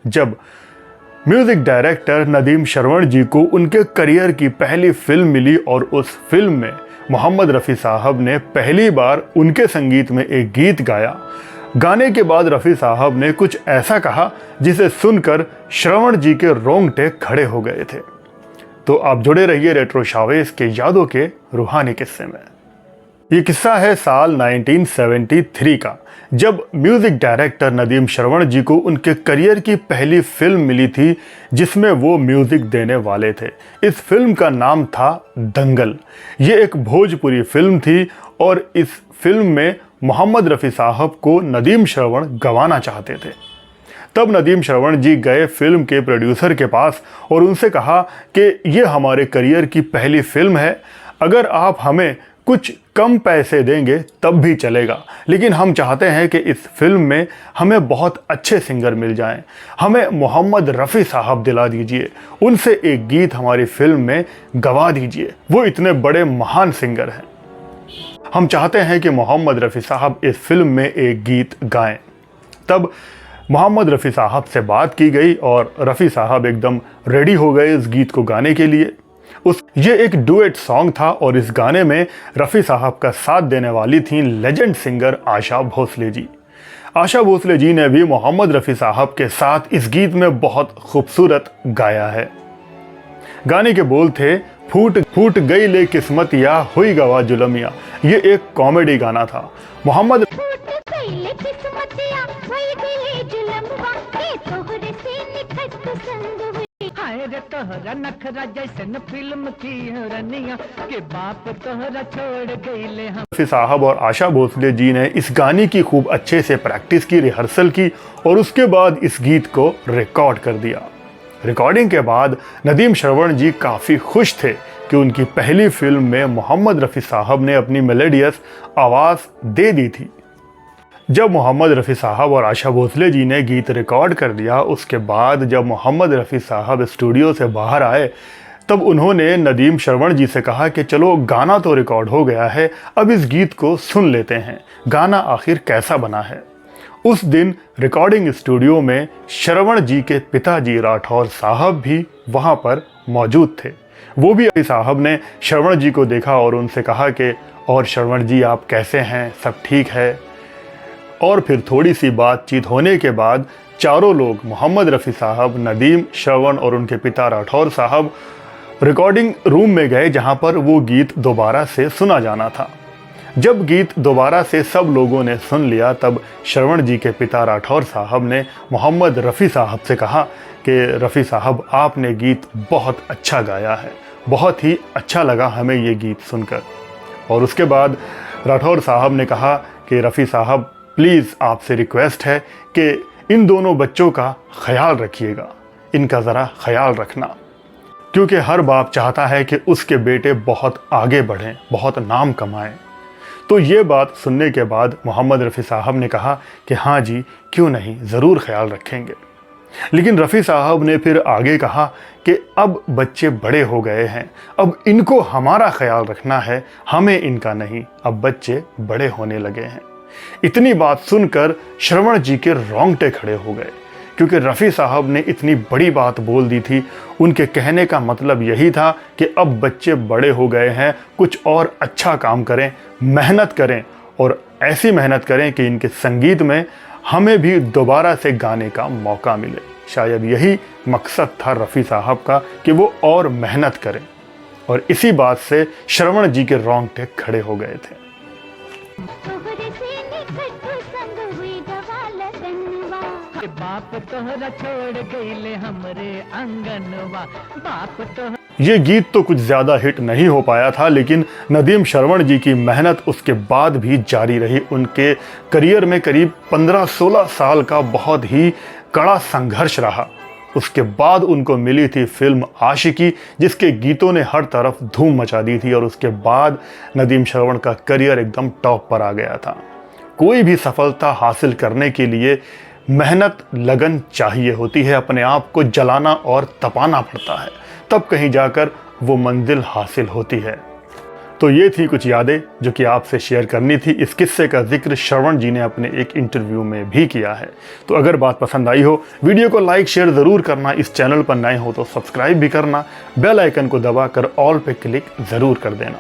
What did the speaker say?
जब music director Nadeem Shravan जी को उनके करियर की पहली फिल्म मिली और उस फिल्म में मोहम्मद रफ़ी साहब ने पहली बार उनके संगीत में एक गीत गाया। गाने के बाद रफ़ी साहब ने कुछ ऐसा कहा जिसे सुनकर श्रवण जी के रोंगटे खड़े हो गए थे। तो आप जुड़े रहिए रेट्रो शावेज के यादों के रूहानी किस्से में। ये किस्सा है साल 1973 का, जब म्यूजिक डायरेक्टर नदीम श्रवण जी को उनके करियर की पहली फिल्म मिली थी जिसमें वो म्यूजिक देने वाले थे। इस फिल्म का नाम था दंगल। ये एक भोजपुरी फिल्म थी और इस फिल्म में मोहम्मद रफ़ी साहब को नदीम श्रवण गवाना चाहते थे। तब नदीम श्रवण जी गए फिल्म के प्रोड्यूसर के पास और उनसे कहा कि ये हमारे करियर की पहली फिल्म है, अगर आप हमें कुछ कम पैसे देंगे तब भी चलेगा, लेकिन हम चाहते हैं कि इस फिल्म में हमें बहुत अच्छे सिंगर मिल जाएं। हमें मोहम्मद रफ़ी साहब दिला दीजिए, उनसे एक गीत हमारी फिल्म में गवा दीजिए, वो इतने बड़े महान सिंगर हैं। हम चाहते हैं कि मोहम्मद रफ़ी साहब इस फिल्म में एक गीत गाएं। तब मोहम्मद रफ़ी साहब से बात की गई और रफ़ी साहब एकदम रेडी हो गए इस गीत को गाने के लिए। ये एक डुएट सॉन्ग था और इस गाने में रफ़ी साहब का साथ देने वाली थी लेजेंड सिंगर आशा भोसले जी। आशा भोसले जी ने भी मोहम्मद रफ़ी साहब के साथ इस गीत में बहुत खूबसूरत गाया है। गाने के बोल थे, फूट फूट गई ले किस्मतिया हुई गवा जुलमिया। ये एक कॉमेडी गाना था। मोहम्मद रफ़ी साहब और आशा भोसले जी ने इस गाने की खूब अच्छे से प्रैक्टिस की, रिहर्सल की और उसके बाद इस गीत को रिकॉर्ड कर दिया। रिकॉर्डिंग के बाद नदीम श्रवण जी काफ़ी खुश थे कि उनकी पहली फिल्म में मोहम्मद रफ़ी साहब ने अपनी मेलोडियस आवाज़ दे दी थी। जब मोहम्मद रफ़ी साहब और आशा भोसले जी ने गीत रिकॉर्ड कर दिया, उसके बाद जब मोहम्मद रफ़ी साहब स्टूडियो से बाहर आए तब उन्होंने नदीम श्रवण जी से कहा कि चलो गाना तो रिकॉर्ड हो गया है, अब इस गीत को सुन लेते हैं, गाना आखिर कैसा बना है। उस दिन रिकॉर्डिंग स्टूडियो में श्रवण जी के पिताजी राठौर साहब भी वहाँ पर मौजूद थे। वो भी रफ़ी साहब ने श्रवण जी को देखा और उनसे कहा कि और श्रवण जी आप कैसे हैं, सब ठीक है। और फिर थोड़ी सी बातचीत होने के बाद चारों लोग मोहम्मद रफ़ी साहब, नदीम श्रवण और उनके पिता राठौर साहब रिकॉर्डिंग रूम में गए जहां पर वो गीत दोबारा से सुना जाना था। जब गीत दोबारा से सब लोगों ने सुन लिया तब श्रवण जी के पिता राठौर साहब ने मोहम्मद रफ़ी साहब से कहा कि रफ़ी साहब आपने गीत बहुत अच्छा गाया है, बहुत ही अच्छा लगा हमें ये गीत सुनकर। और उसके बाद राठौर साहब ने कहा कि रफ़ी साहब प्लीज़ आपसे रिक्वेस्ट है कि इन दोनों बच्चों का ख्याल रखिएगा, इनका ज़रा ख्याल रखना, क्योंकि हर बाप चाहता है कि उसके बेटे बहुत आगे बढ़ें, बहुत नाम कमाएं। तो ये बात सुनने के बाद मोहम्मद रफ़ी साहब ने कहा कि हाँ जी, क्यों नहीं, ज़रूर ख्याल रखेंगे। लेकिन रफ़ी साहब ने फिर आगे कहा कि अब बच्चे बड़े हो गए हैं, अब इनको हमारा ख्याल रखना है, हमें इनका नहीं, अब बच्चे बड़े होने लगे हैं। इतनी बात सुनकर श्रवण जी के रोंगटे खड़े हो गए, क्योंकि रफ़ी साहब ने इतनी बड़ी बात बोल दी थी। उनके कहने का मतलब यही था कि अब बच्चे बड़े हो गए हैं, कुछ और अच्छा काम करें, मेहनत करें और ऐसी मेहनत करें कि इनके संगीत में हमें भी दोबारा से गाने का मौका मिले। शायद यही मकसद था रफ़ी साहब का कि वो और मेहनत करें, और इसी बात से श्रवण जी के रोंगटे खड़े हो गए थे। बाप तोहरा छोड़ गईले हमरे आंगनवा, बाप तोहरा। ये गीत तो कुछ ज़्यादा हिट नहीं हो पाया था, लेकिन नदीम श्रवण जी की मेहनत उसके बाद भी जारी रही। उनके करियर में करीब 15-16 साल का बहुत ही कड़ा संघर्ष रहा। उसके बाद उनको मिली थी फिल्म आशिकी, जिसके गीतों ने हर तरफ धूम मचा दी थी, और उसके बाद नदीम श्रवण का करियर एकदम टॉप पर आ गया था। कोई भी सफलता हासिल करने के लिए मेहनत, लगन चाहिए होती है, अपने आप को जलाना और तपाना पड़ता है, तब कहीं जाकर वो मंजिल हासिल होती है। तो ये थी कुछ यादें जो कि आपसे शेयर करनी थी। इस किस्से का जिक्र श्रवण जी ने अपने एक इंटरव्यू में भी किया है। तो अगर बात पसंद आई हो, वीडियो को लाइक शेयर ज़रूर करना, इस चैनल पर नए हो तो सब्सक्राइब भी करना, बेल आइकन को दबाकर ऑल पे क्लिक ज़रूर कर देना।